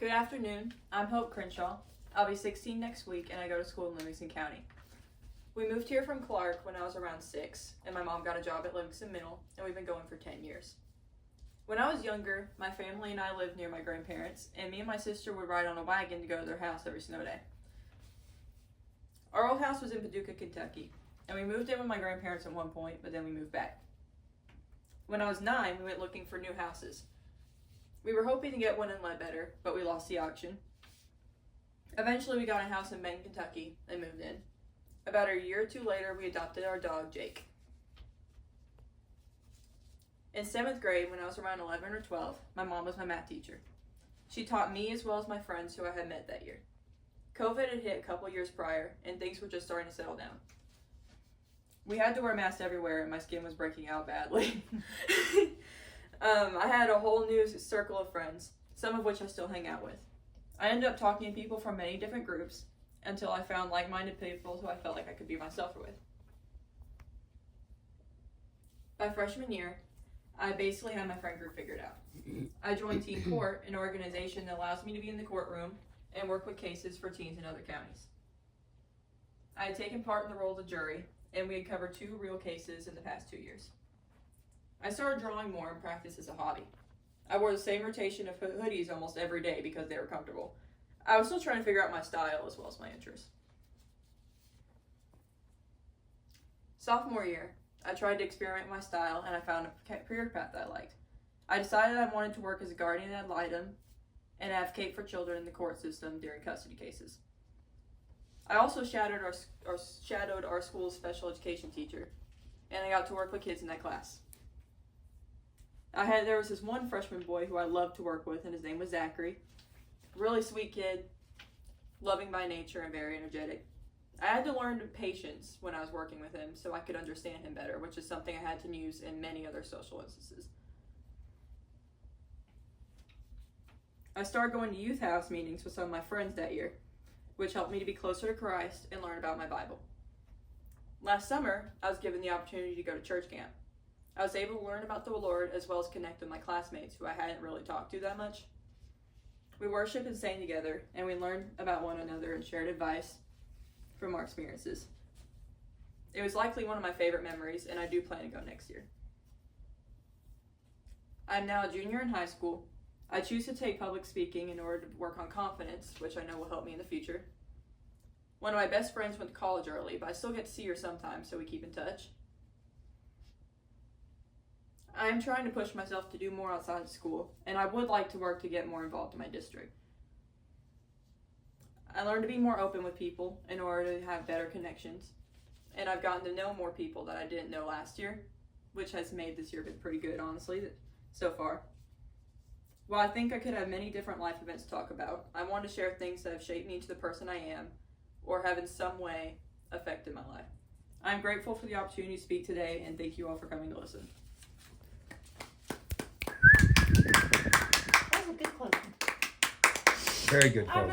Good afternoon. I'm Hope Crenshaw. I'll be 16 next week and I go to school in Livingston County. We moved here from Clark when I was around 6, and my mom got a job at Livingston Middle, and we've been going for 10 years. When I was younger, my family and I lived near my grandparents, and me and my sister would ride on a wagon to go to their house every snow day. Our old house was in Paducah, Kentucky, and we moved in with my grandparents at one point, but then we moved back. When I was 9, we went looking for new houses. We were hoping to get one in Ledbetter, but we lost the auction. Eventually, we got a house in Benton, Kentucky, and moved in. About a year or two later, we adopted our dog, Jake. In 7th grade, when I was around 11 or 12, my mom was my math teacher. She taught me as well as my friends who I had met that year. COVID had hit a couple years prior, and things were just starting to settle down. We had to wear masks everywhere, and my skin was breaking out badly. I had a whole new circle of friends, some of which I still hang out with. I ended up talking to people from many different groups until I found like-minded people who I felt like I could be myself with. By freshman year, I basically had my friend group figured out. I joined Teen Court, an organization that allows me to be in the courtroom and work with cases for teens in other counties. I had taken part in the role of the jury, and we had covered 2 real cases in the past 2 years. I started drawing more and practice as a hobby. I wore the same rotation of hoodies almost every day because they were comfortable. I was still trying to figure out my style as well as my interests. Sophomore year, I tried to experiment with my style and I found a career path that I liked. I decided I wanted to work as a guardian ad litem and advocate for children in the court system during custody cases. I also shadowed our school's special education teacher, and I got to work with kids in that class. There was this one freshman boy who I loved to work with, and his name was Zachary. Really sweet kid, loving by nature and very energetic. I had to learn patience when I was working with him so I could understand him better, which is something I had to use in many other social instances. I started going to youth house meetings with some of my friends that year, which helped me to be closer to Christ and learn about my Bible. Last summer, I was given the opportunity to go to church camp. I was able to learn about the Lord as well as connect with my classmates who I hadn't really talked to that much. We worshiped and sang together, and we learned about one another and shared advice from our experiences. It was likely one of my favorite memories, and I do plan to go next year. I'm now a junior in high school. I choose to take public speaking in order to work on confidence, which I know will help me in the future. One of my best friends went to college early, but I still get to see her sometimes, so we keep in touch. I'm trying to push myself to do more outside of school, and I would like to work to get more involved in my district. I learned to be more open with people in order to have better connections, and I've gotten to know more people that I didn't know last year, which has made this year been pretty good, honestly, so far. While I think I could have many different life events to talk about, I want to share things that have shaped me into the person I am, or have in some way affected my life. I'm grateful for the opportunity to speak today, and thank you all for coming to listen. That was a good closing. Very good quote.